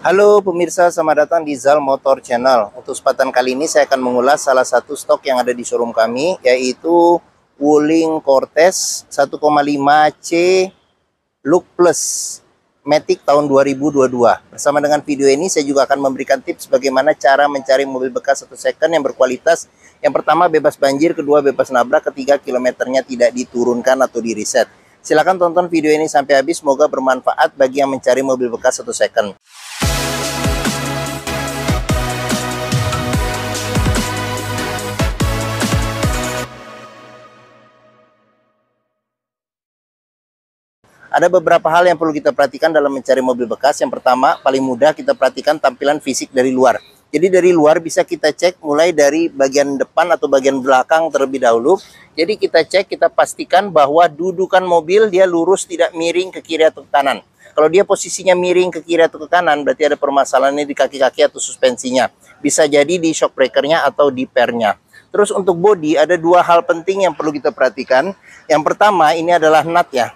Halo pemirsa, selamat datang di Zal Motor Channel. Untuk kesempatan kali ini saya akan mengulas salah satu stok yang ada di showroom kami, yaitu Wuling Cortez 1,5C Look Plus Matic tahun 2022. Bersama dengan video ini saya juga akan memberikan tips bagaimana cara mencari mobil bekas atau second yang berkualitas. Yang pertama bebas banjir, kedua bebas nabrak, ketiga kilometernya tidak diturunkan atau di reset. Silahkan tonton video ini sampai habis, semoga bermanfaat bagi yang mencari mobil bekas atau second. Ada beberapa hal yang perlu kita perhatikan dalam mencari mobil bekas. Yang pertama, paling mudah kita perhatikan tampilan fisik dari luar. Jadi dari luar bisa kita cek mulai dari bagian depan atau bagian belakang terlebih dahulu. Jadi kita cek, kita pastikan bahwa dudukan mobil dia lurus, tidak miring ke kiri atau ke kanan. Kalau dia posisinya miring ke kiri atau ke kanan, berarti ada permasalahannya di kaki-kaki atau suspensinya. Bisa jadi di shock breakernya atau di pernya. Terus untuk bodi ada dua hal penting yang perlu kita perhatikan. Yang pertama ini adalah nut ya.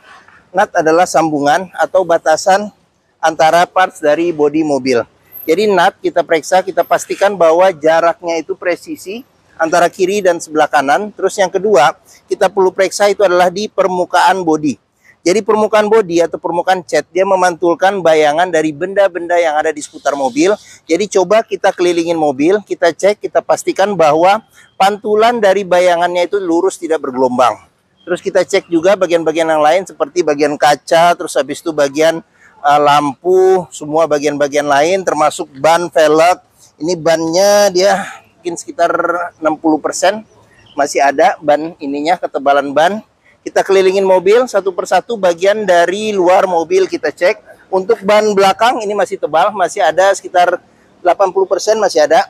Nut adalah sambungan atau batasan antara parts dari bodi mobil. Jadi nut kita periksa, kita pastikan bahwa jaraknya itu presisi antara kiri dan sebelah kanan. Terus yang kedua, kita perlu periksa itu adalah di permukaan bodi. Jadi permukaan bodi atau permukaan cat, dia memantulkan bayangan dari benda-benda yang ada di seputar mobil. Jadi coba kita kelilingin mobil, kita cek, kita pastikan bahwa pantulan dari bayangannya itu lurus, tidak bergelombang. Terus kita cek juga bagian-bagian yang lain seperti bagian kaca, terus habis itu bagian lampu, semua bagian-bagian lain termasuk ban velg. Ini bannya dia mungkin sekitar 60% masih ada ban ininya, ketebalan ban. Kita kelilingin mobil satu persatu bagian dari luar mobil kita cek. Untuk ban belakang ini masih tebal, masih ada sekitar 80% masih ada.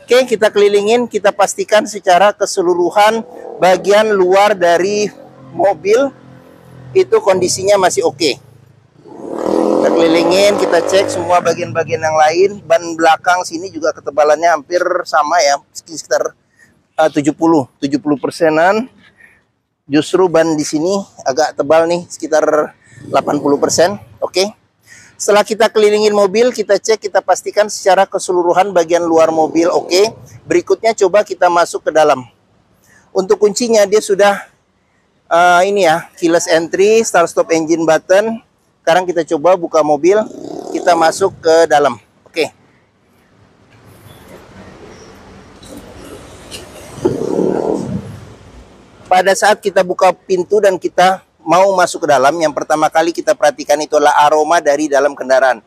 Oke, kita kelilingin, kita pastikan secara keseluruhan bagian luar dari mobil itu kondisinya masih oke. Kita kelilingin, kita cek semua bagian-bagian yang lain. Ban belakang sini juga ketebalannya hampir sama ya, sekitar 70%-an. Justru ban di sini agak tebal nih, sekitar 80%. Oke. Setelah kita kelilingin mobil, kita cek, kita pastikan secara keseluruhan bagian luar mobil oke. Berikutnya coba kita masuk ke dalam. Untuk kuncinya dia sudah ini ya, keyless entry, start stop engine button. Sekarang kita coba buka mobil, kita masuk ke dalam. Oke. Pada saat kita buka pintu dan kita mau masuk ke dalam, yang pertama kali kita perhatikan itu adalah aroma dari dalam kendaraan.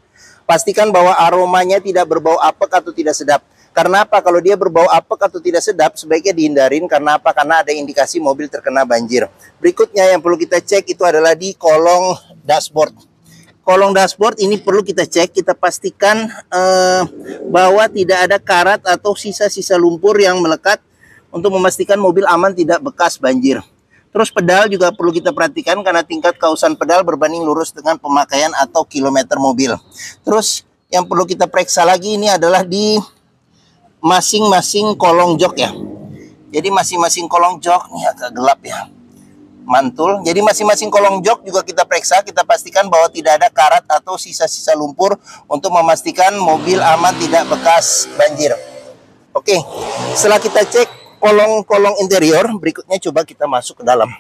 Pastikan bahwa aromanya tidak berbau apek atau tidak sedap. Karena apa? Kalau dia berbau apek atau tidak sedap, sebaiknya dihindarin. Karena apa? Karena ada indikasi mobil terkena banjir. Berikutnya yang perlu kita cek itu adalah di kolong dashboard. Kolong dashboard ini perlu kita cek, kita pastikan bahwa tidak ada karat atau sisa-sisa lumpur yang melekat untuk memastikan mobil aman tidak bekas banjir. Terus pedal juga perlu kita perhatikan karena tingkat kausan pedal berbanding lurus dengan pemakaian atau kilometer mobil. Terus yang perlu kita periksa lagi ini adalah di masing-masing kolong jok ya. Jadi masing-masing kolong jok, ini agak gelap ya, mantul. Jadi masing-masing kolong jok juga kita periksa, kita pastikan bahwa tidak ada karat atau sisa-sisa lumpur untuk memastikan mobil aman tidak bekas banjir. Oke, setelah kita cek kolong-kolong interior, berikutnya coba kita masuk ke dalam.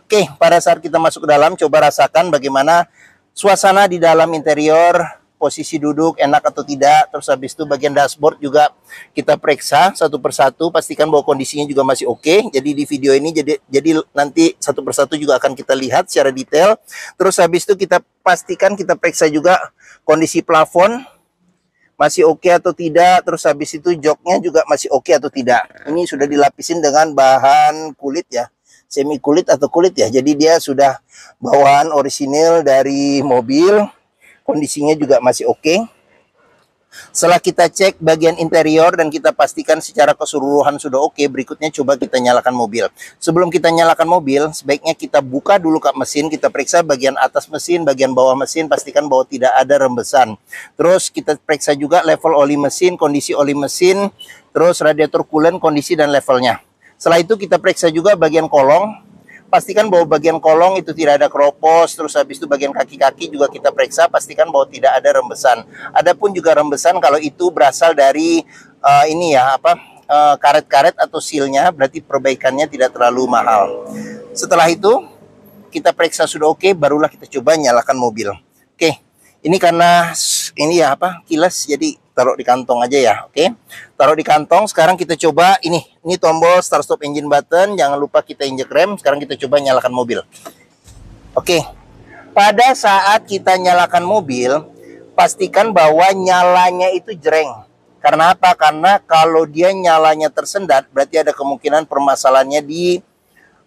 Oke, pada saat kita masuk ke dalam, coba rasakan bagaimana suasana di dalam interior, posisi duduk enak atau tidak. Terus habis itu bagian dashboard juga kita periksa satu persatu, pastikan bahwa kondisinya juga masih oke. Jadi di video ini jadi nanti satu persatu juga akan kita lihat secara detail. Terus habis itu kita pastikan, kita periksa juga kondisi plafon masih oke atau tidak. Terus habis itu joknya juga masih oke atau tidak. Ini sudah dilapisin dengan bahan kulit ya, semi kulit atau kulit ya. Jadi dia sudah bawaan orisinil dari mobil. Kondisinya juga masih oke. Setelah kita cek bagian interior dan kita pastikan secara keseluruhan sudah oke, berikutnya coba kita nyalakan mobil. Sebelum kita nyalakan mobil, sebaiknya kita buka dulu kap mesin, kita periksa bagian atas mesin, bagian bawah mesin, pastikan bahwa tidak ada rembesan. Terus kita periksa juga level oli mesin, kondisi oli mesin, terus radiator coolant, kondisi dan levelnya. Setelah itu kita periksa juga bagian kolong. pastikan bahwa bagian kolong itu tidak ada keropos, terus habis itu bagian kaki-kaki juga kita periksa, pastikan bahwa tidak ada rembesan. Adapun juga rembesan kalau itu berasal dari ini ya karet-karet atau sealnya, berarti perbaikannya tidak terlalu mahal. Setelah itu kita periksa sudah oke, barulah kita coba nyalakan mobil. Oke, ini karena ini ya kilas, jadi taruh di kantong aja ya. Oke, taruh di kantong. Sekarang kita coba ini tombol start stop engine button, jangan lupa kita injek rem. Sekarang kita coba nyalakan mobil. Oke, pada saat kita nyalakan mobil, pastikan bahwa nyalanya itu jreng. Karena apa? Karena kalau dia nyalanya tersendat, berarti ada kemungkinan permasalahannya di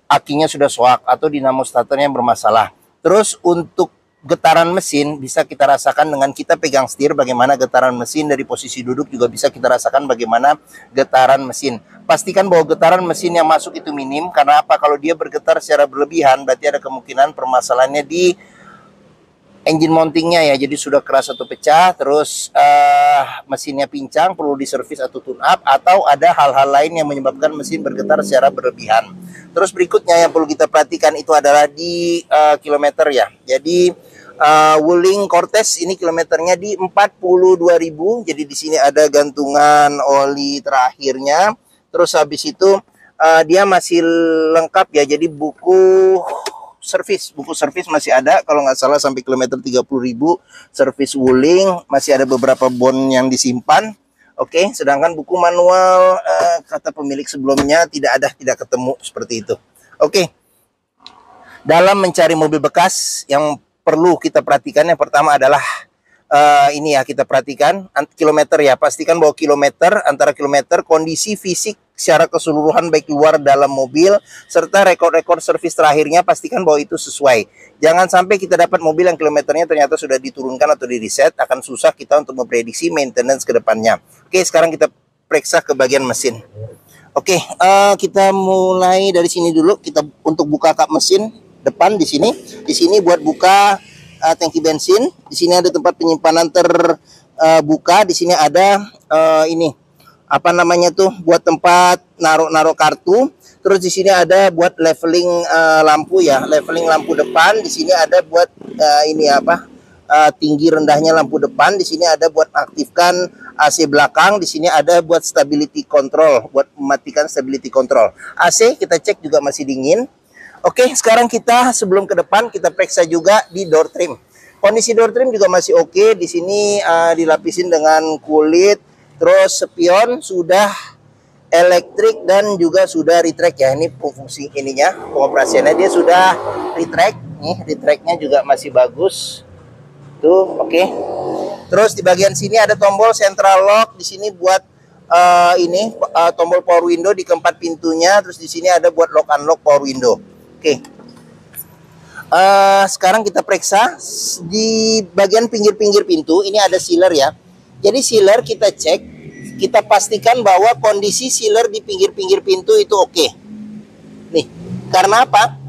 akinya sudah soak atau dinamo starternya yang bermasalah. Terus untuk getaran mesin bisa kita rasakan dengan kita pegang setir, bagaimana getaran mesin. Dari posisi duduk juga bisa kita rasakan bagaimana getaran mesin. Pastikan bahwa getaran mesin yang masuk itu minim. Karena apa? Kalau dia bergetar secara berlebihan, berarti ada kemungkinan permasalahannya di engine mountingnya ya. Jadi sudah keras atau pecah, terus mesinnya pincang, perlu diservis atau tune up, atau ada hal-hal lain yang menyebabkan mesin bergetar secara berlebihan. Terus berikutnya yang perlu kita perhatikan itu adalah di kilometer ya. Jadi Wuling Cortez ini kilometernya di 42.000. Jadi di sini ada gantungan oli terakhirnya. Terus habis itu dia masih lengkap ya. Jadi buku servis masih ada, kalau nggak salah sampai kilometer 30.000 servis Wuling. Masih ada beberapa bon yang disimpan. Oke, sedangkan buku manual kata pemilik sebelumnya tidak ketemu seperti itu. Oke. Dalam mencari mobil bekas yang perlu kita perhatikan, yang pertama adalah ini ya, kita perhatikan kilometer ya. Pastikan bahwa antara kilometer, kondisi fisik secara keseluruhan baik luar dalam mobil, serta rekor-rekor servis terakhirnya, pastikan bahwa itu sesuai. Jangan sampai kita dapat mobil yang kilometernya ternyata sudah diturunkan atau di reset, akan susah kita untuk memprediksi maintenance ke depannya. Oke, sekarang kita periksa ke bagian mesin. Oke, kita mulai dari sini dulu. Kita untuk buka kap mesin depan di sini. Di sini buat buka tangki bensin. Di sini ada tempat penyimpanan terbuka. Di sini ada ini apa namanya tuh, buat tempat naruh kartu. Terus di sini ada buat leveling lampu ya, leveling lampu depan. Di sini ada buat ini tinggi rendahnya lampu depan. Di sini ada buat aktifkan AC belakang. Di sini ada buat stability control, buat mematikan stability control. AC kita cek juga masih dingin. Oke, sekarang kita sebelum ke depan kita periksa juga di door trim. Kondisi door trim juga masih oke. Di sini dilapisin dengan kulit. Terus spion sudah elektrik dan juga sudah retract ya. Ini fungsi ininya, pengoperasiannya dia sudah retract. Nih, retractnya juga masih bagus. Tuh, oke. Terus di bagian sini ada tombol central lock. Di sini buat tombol power window di keempat pintunya. Terus di sini ada buat lock unlock power window. Oke. Sekarang kita periksa di bagian pinggir-pinggir pintu. Ini ada sealer ya. Jadi sealer kita cek, kita pastikan bahwa kondisi sealer di pinggir-pinggir pintu itu oke. Nih, karena apa?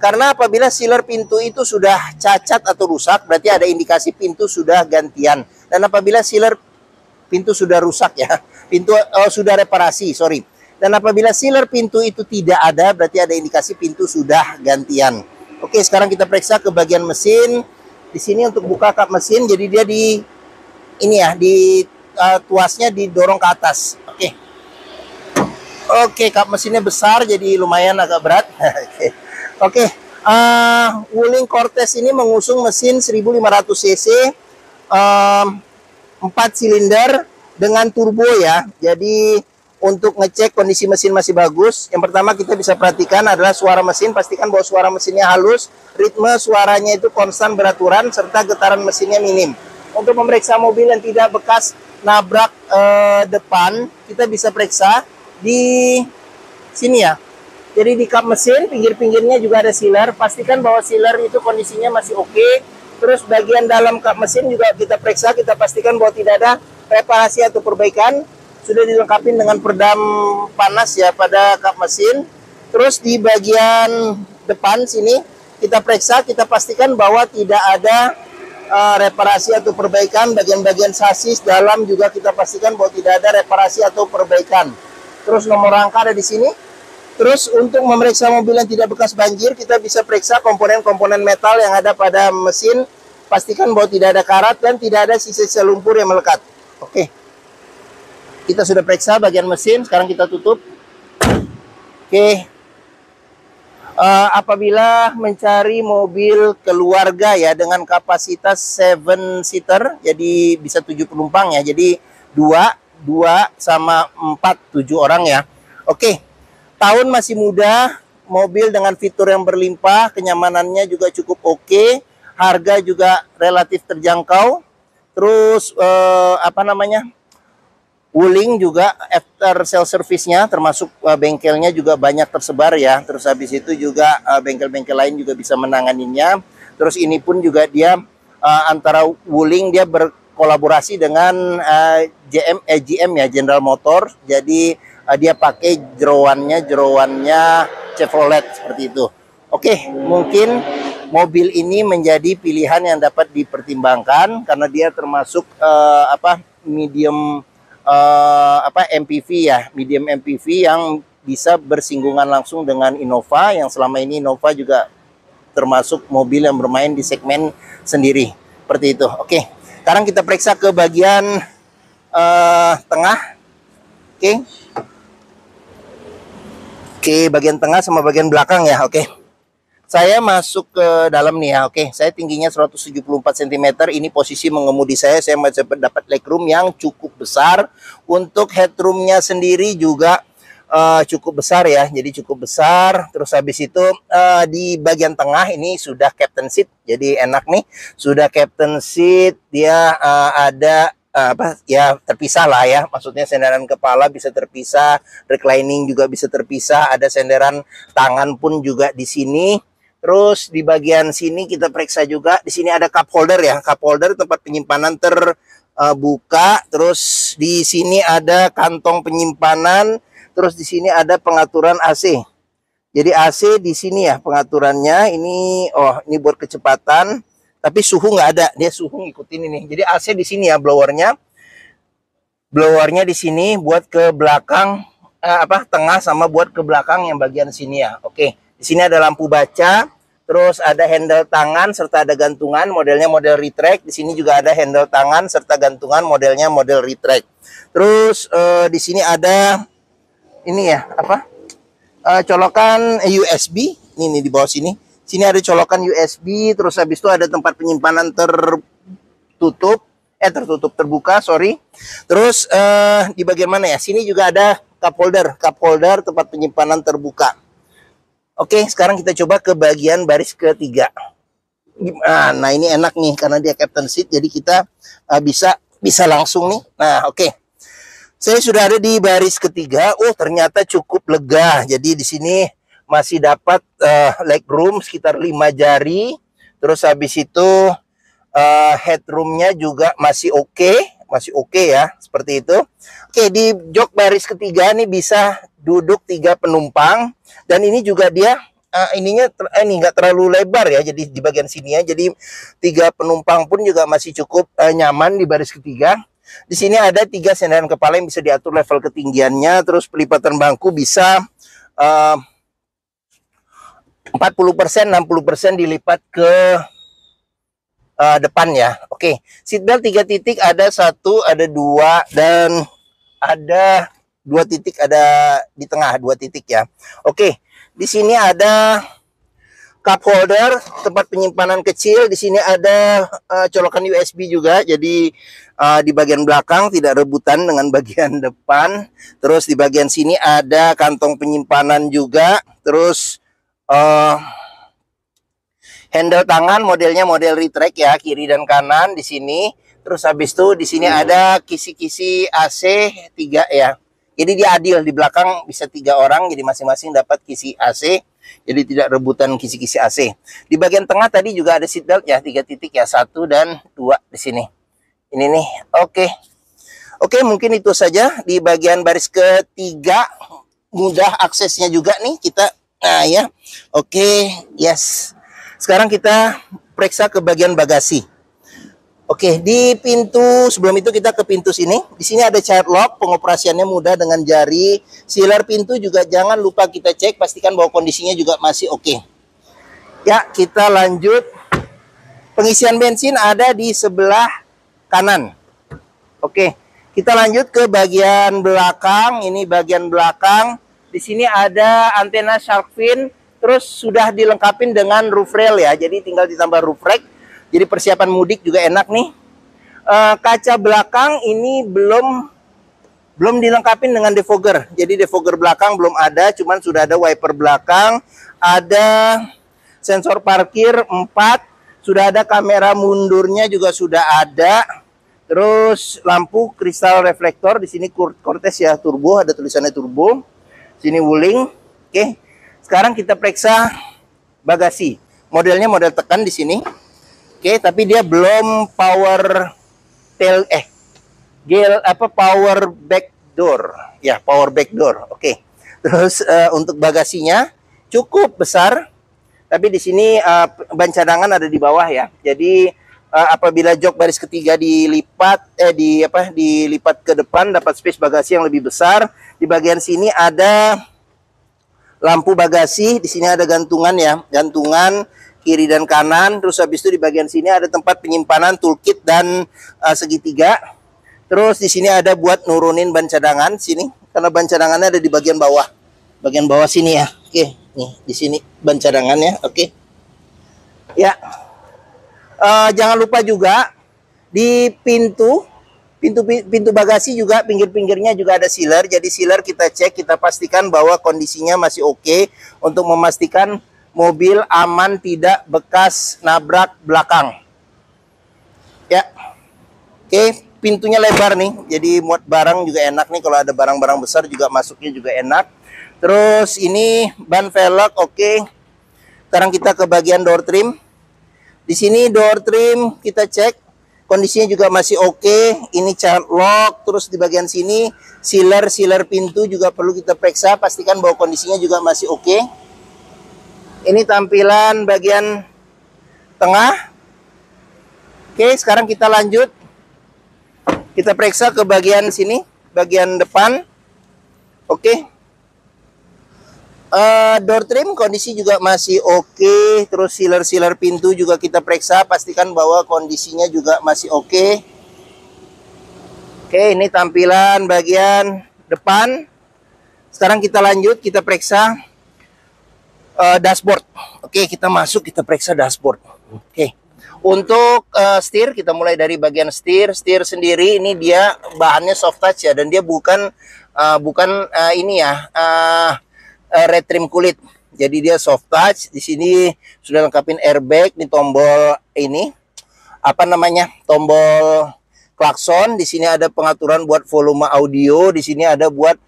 Karena apabila sealer pintu itu sudah cacat atau rusak, berarti ada indikasi pintu sudah gantian. Dan apabila sealer pintu sudah rusak ya, sudah reparasi, sorry. Dan apabila sealer pintu itu tidak ada, berarti ada indikasi pintu sudah gantian. Oke, sekarang kita periksa ke bagian mesin. Di sini untuk buka kap mesin, jadi dia tuasnya didorong ke atas. Oke, kap mesinnya besar, jadi lumayan agak berat. Oke, Wuling Cortez ini mengusung mesin 1500 cc, 4 silinder dengan turbo ya. Jadi untuk ngecek kondisi mesin masih bagus, yang pertama kita bisa perhatikan adalah suara mesin. Pastikan bahwa suara mesinnya halus, ritme suaranya itu konstan beraturan, serta getaran mesinnya minim. Untuk memeriksa mobil yang tidak bekas nabrak depan, kita bisa periksa di sini ya. Jadi di kap mesin, pinggir-pinggirnya juga ada sealer. Pastikan bahwa sealer itu kondisinya masih oke. Terus bagian dalam kap mesin juga kita periksa, kita pastikan bahwa tidak ada reparasi atau perbaikan. Sudah dilengkapi dengan peredam panas ya pada kap mesin. Terus di bagian depan sini kita periksa, kita pastikan bahwa tidak ada reparasi atau perbaikan. Bagian-bagian sasis dalam juga kita pastikan bahwa tidak ada reparasi atau perbaikan. Terus nomor rangka ada di sini. Terus untuk memeriksa mobil yang tidak bekas banjir, kita bisa periksa komponen-komponen metal yang ada pada mesin. Pastikan bahwa tidak ada karat dan tidak ada sisa-sisa lumpur yang melekat. Oke. Kita sudah periksa bagian mesin, sekarang kita tutup. Oke. Apabila mencari mobil keluarga ya dengan kapasitas 7 seater, jadi bisa 7 penumpang ya. Jadi 2 sama 4, 7 orang ya. Oke. Tahun masih muda, mobil dengan fitur yang berlimpah, kenyamanannya juga cukup oke, harga juga relatif terjangkau. Terus Wuling juga after sale service-nya termasuk bengkelnya juga banyak tersebar ya. Terus habis itu juga bengkel-bengkel lain juga bisa menanganinya. Terus ini pun juga dia antara Wuling dia berkolaborasi dengan GM ya, General Motor. Jadi dia pakai jeroannya Chevrolet seperti itu. Oke, mungkin mobil ini menjadi pilihan yang dapat dipertimbangkan karena dia termasuk medium MPV ya, medium MPV yang bisa bersinggungan langsung dengan Innova, yang selama ini Innova juga termasuk mobil yang bermain di segmen sendiri seperti itu. Oke, sekarang kita periksa ke bagian tengah. Oke, bagian tengah sama bagian belakang ya. Oke. Saya masuk ke dalam nih ya. Oke, saya tingginya 174 cm. Ini posisi mengemudi saya masih dapat legroom yang cukup besar. Untuk headroomnya sendiri juga cukup besar ya. Jadi cukup besar. Terus habis itu di bagian tengah ini sudah captain seat. Jadi enak nih. Sudah captain seat. Dia ada terpisah lah ya, maksudnya senderan kepala bisa terpisah, reclining juga bisa terpisah, ada senderan tangan pun juga di sini. Terus di bagian sini kita periksa juga, di sini ada cup holder ya, cup holder tempat penyimpanan terbuka. Terus di sini ada kantong penyimpanan, terus di sini ada pengaturan AC. Jadi AC di sini ya pengaturannya, ini buat kecepatan. Tapi suhu nggak ada, dia suhu ngikutin ini. Jadi AC di sini ya, blowernya di sini buat ke belakang, tengah sama buat ke belakang yang bagian sini ya. Oke, di sini ada lampu baca, terus ada handle tangan serta ada gantungan, modelnya model retract. Di sini juga ada handle tangan serta gantungan, modelnya model retract. Terus di sini ada ini ya, colokan USB. Ini di bawah sini. Sini ada colokan USB, terus habis itu ada tempat penyimpanan tertutup terbuka, sorry. Terus di bagian mana ya? Sini juga ada cup holder tempat penyimpanan terbuka. Oke, sekarang kita coba ke bagian baris ketiga. Nah, ini enak nih karena dia captain seat, jadi kita bisa langsung nih. Nah, oke. Saya sudah ada di baris ketiga. Oh, ternyata cukup lega. Jadi di sini masih dapat legroom sekitar 5 jari. Terus habis itu headroomnya juga masih oke ya, seperti itu. Oke, di jok baris ketiga nih bisa duduk 3 penumpang, dan ini juga dia ini nggak terlalu lebar ya, jadi di bagian sini ya, jadi 3 penumpang pun juga masih cukup nyaman di baris ketiga. Di sini ada 3 senderan kepala yang bisa diatur level ketinggiannya. Terus pelipatan bangku bisa 40%, 60% dilipat ke depan ya. Oke, seatbelt 3 titik, ada 1, ada 2, dan ada 2 titik, ada di tengah 2 titik ya. Oke, di sini ada cup holder, tempat penyimpanan kecil. Di sini ada colokan USB juga. Jadi di bagian belakang tidak rebutan dengan bagian depan. Terus di bagian sini ada kantong penyimpanan juga. Terus handle tangan modelnya model retract ya, kiri dan kanan di sini. Terus habis itu di sini ada kisi-kisi AC 3 ya. Jadi dia adil, di belakang bisa 3 orang, jadi masing-masing dapat kisi AC. Jadi tidak rebutan kisi-kisi AC. Di bagian tengah tadi juga ada seatbelt ya, 3 titik ya, 1 dan 2 di sini. Ini nih, oke. Oke, mungkin itu saja di bagian baris ketiga. Mudah aksesnya juga nih kita. Nah ya, oke, yes. Sekarang kita periksa ke bagian bagasi. Oke, di pintu sebelum itu kita ke pintu sini. Di sini ada child lock, pengoperasiannya mudah dengan jari. Sealer pintu juga jangan lupa kita cek, pastikan bahwa kondisinya juga masih oke. Ya, kita lanjut. Pengisian bensin ada di sebelah kanan. Oke, kita lanjut ke bagian belakang. Ini bagian belakang. Di sini ada antena shark fin, terus sudah dilengkapi dengan roof rail ya. Jadi tinggal ditambah roof rack. Jadi persiapan mudik juga enak nih. Kaca belakang ini belum dilengkapi dengan defogger. Jadi defogger belakang belum ada, cuman sudah ada wiper belakang, ada sensor parkir 4, sudah ada kamera mundurnya juga sudah ada. Terus lampu kristal reflektor di sini Cortez ya, turbo, ada tulisannya turbo. Sini Wuling. Oke. Sekarang kita periksa bagasi. Modelnya model tekan di sini. Oke, tapi dia belum power power back door. Ya, power back door. Oke. Terus untuk bagasinya cukup besar. Tapi di sini ban cadangan ada di bawah ya. Jadi apabila jok baris ketiga dilipat dilipat ke depan, dapat space bagasi yang lebih besar. Di bagian sini ada lampu bagasi, di sini ada gantungan ya, gantungan kiri dan kanan. Terus habis itu di bagian sini ada tempat penyimpanan toolkit dan segitiga. Terus di sini ada buat nurunin ban cadangan sini, karena ban cadangannya ada di bagian bawah. Bagian bawah sini ya. Oke, nih di sini ban cadangannya. Oke. Ya. Jangan lupa juga di pintu bagasi juga pinggir-pinggirnya juga ada sealer. Jadi sealer kita cek, kita pastikan bahwa kondisinya masih oke untuk memastikan mobil aman, tidak bekas nabrak belakang. Ya. Oke, pintunya lebar nih. Jadi muat barang juga enak nih, kalau ada barang-barang besar juga masuknya juga enak. Terus ini ban velg oke. Sekarang kita ke bagian door trim. Di sini door trim kita cek, kondisinya juga masih oke. Ini child lock. Terus di bagian sini sealer pintu juga perlu kita periksa, pastikan bahwa kondisinya juga masih oke. Ini tampilan bagian tengah. Oke, sekarang kita lanjut. Kita periksa ke bagian sini, bagian depan. Oke. Door trim kondisi juga masih oke. Terus sealer pintu juga kita periksa, pastikan bahwa kondisinya juga masih oke. Oke, ini tampilan bagian depan. Sekarang kita lanjut, kita periksa dashboard. Oke, kita masuk, kita periksa dashboard. Oke. Untuk setir, kita mulai dari bagian setir. Setir sendiri ini dia bahannya soft touch ya, dan dia bukan red trim kulit. Jadi dia soft touch. Di sini sudah lengkapin airbag, ini tombol ini tombol klakson. Di sini ada pengaturan buat volume audio. Di sini ada buat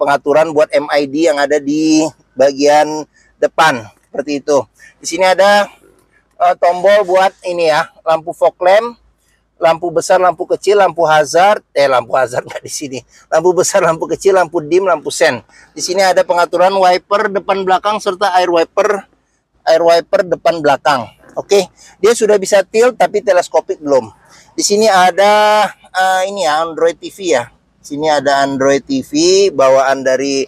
pengaturan buat MID yang ada di bagian depan seperti itu. Di sini ada tombol buat ini ya, lampu fog lamp, lampu besar, lampu kecil, lampu hazard nggak di sini. Lampu besar, lampu kecil, lampu dim, lampu sen. Di sini ada pengaturan wiper depan belakang serta air wiper depan belakang. Oke, dia sudah bisa tilt tapi teleskopik belum. Di sini ada Android TV ya. Sini ada Android TV bawaan dari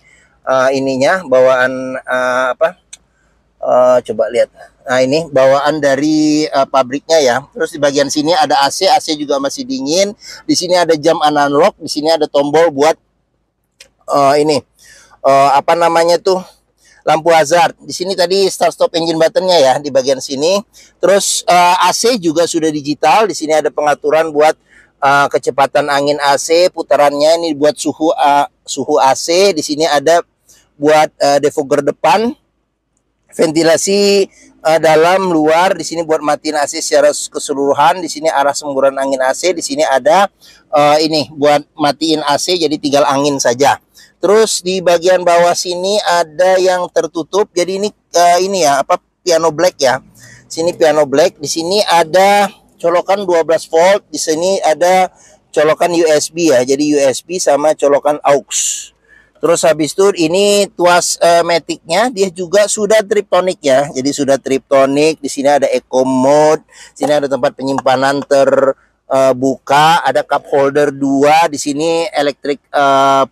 coba lihat. Nah, ini bawaan dari pabriknya ya. Terus di bagian sini ada AC juga masih dingin. Di sini ada jam analog, di sini ada tombol buat lampu hazard. Di sini tadi start stop engine buttonnya ya di bagian sini. Terus AC juga sudah digital. Di sini ada pengaturan buat kecepatan angin AC, putarannya ini buat suhu AC. Di sini ada buat defogger depan, ventilasi dalam luar. Di sini buat matiin AC secara keseluruhan. Di sini arah semburan angin AC. Di sini ada buat matiin AC, jadi tinggal angin saja. Terus di bagian bawah sini ada yang tertutup. Jadi ini piano black ya. Sini piano black. Di sini ada colokan 12 volt. Di sini ada colokan USB ya. Jadi USB sama colokan aux. Terus habis itu ini tuas Matic-nya dia juga sudah triptonic ya. Jadi sudah triptonic. Di sini ada eco mode, sini ada tempat penyimpanan terbuka, ada cup holder 2, di sini electric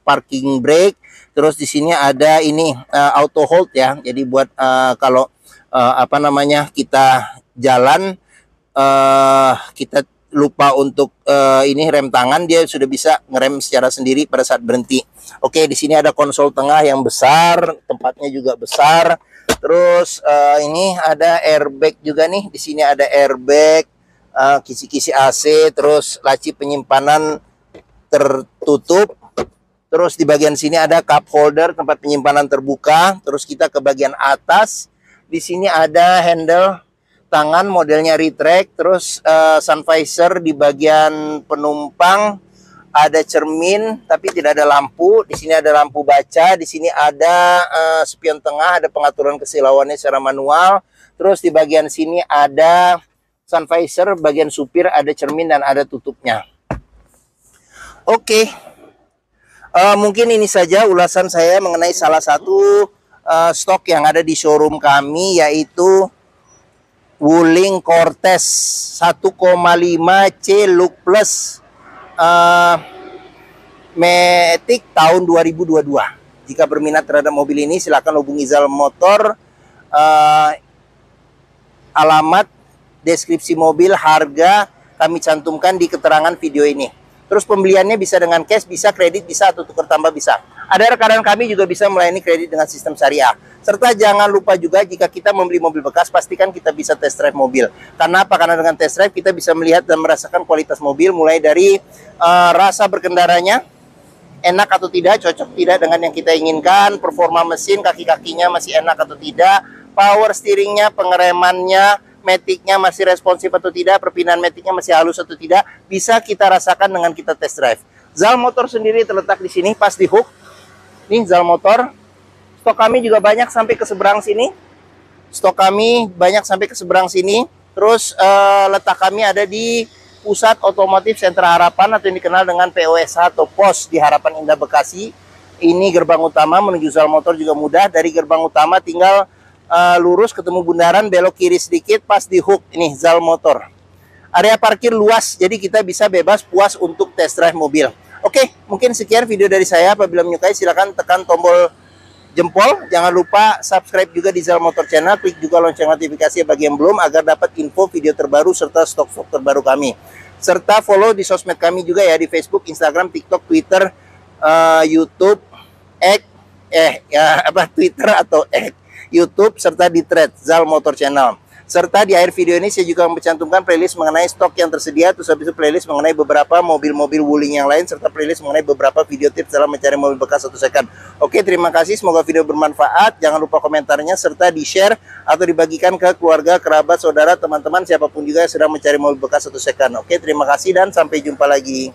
parking brake. Terus di sini ada ini auto hold ya. Jadi buat kalau apa namanya kita jalan kita lupa untuk ini rem tangan, dia sudah bisa ngerem secara sendiri pada saat berhenti. Oke, di sini ada konsol tengah yang besar, tempatnya juga besar. Terus ini ada airbag juga nih. Di sini ada airbag, kisi-kisi AC, terus laci penyimpanan tertutup. Terus di bagian sini ada cup holder, tempat penyimpanan terbuka. Terus kita ke bagian atas. Di sini ada handle tangan modelnya retract, terus sun visor di bagian penumpang, ada cermin tapi tidak ada lampu. Di sini ada lampu baca, di sini ada spion tengah, ada pengaturan kesilauannya secara manual. Terus di bagian sini ada sun visor, bagian supir ada cermin dan ada tutupnya. Oke. Mungkin ini saja ulasan saya mengenai salah satu stok yang ada di showroom kami, yaitu Wuling Cortez 1,5 C Look Plus Matic tahun 2022. Jika berminat terhadap mobil ini silakan hubungi Zal Motor. Alamat, deskripsi mobil, harga kami cantumkan di keterangan video ini. Terus pembeliannya bisa dengan cash, bisa kredit, bisa atau tukar tambah bisa. Ada rekan kami juga bisa melayani kredit dengan sistem syariah. Serta jangan lupa juga jika kita membeli mobil bekas, pastikan kita bisa test drive mobil. Karena apa? Karena dengan test drive kita bisa melihat dan merasakan kualitas mobil, mulai dari rasa berkendaranya, enak atau tidak, cocok tidak dengan yang kita inginkan, performa mesin, kaki-kakinya masih enak atau tidak, power steeringnya, pengeremannya, Matic-nya masih responsif atau tidak, perpindahan Matic-nya masih halus atau tidak, bisa kita rasakan dengan kita test drive. Zal Motor sendiri terletak di sini, pas di hook. Nih Zal Motor. Stok kami juga banyak sampai ke seberang sini. Stok kami banyak sampai ke seberang sini. Terus letak kami ada di Pusat Otomotif Sentra Harapan atau yang dikenal dengan POSH atau POS di Harapan Indah Bekasi. Ini gerbang utama, menuju Zal Motor juga mudah. Dari gerbang utama tinggal lurus ketemu bundaran, belok kiri sedikit pas di hook. Ini Zal Motor. Area parkir luas, jadi kita bisa bebas puas untuk test drive mobil. Oke, mungkin sekian video dari saya. Apabila menyukai silahkan tekan tombol jempol. Jangan lupa subscribe juga di Zal Motor Channel. Klik juga lonceng notifikasi bagi yang belum, agar dapat info video terbaru serta stok-stok terbaru kami. Serta follow di sosmed kami juga ya, di Facebook, Instagram, TikTok, Twitter, YouTube, Twitter atau YouTube, serta di thread Zal Motor Channel. Serta di akhir video ini saya juga mencantumkan playlist mengenai stok yang tersedia, terus habis itu playlist mengenai beberapa mobil-mobil Wuling yang lain, serta playlist mengenai beberapa video tips dalam mencari mobil bekas atau second. Oke, terima kasih, semoga video bermanfaat. Jangan lupa komentarnya serta di-share atau dibagikan ke keluarga, kerabat, saudara, teman-teman, siapapun juga yang sedang mencari mobil bekas atau second. Oke, terima kasih dan sampai jumpa lagi.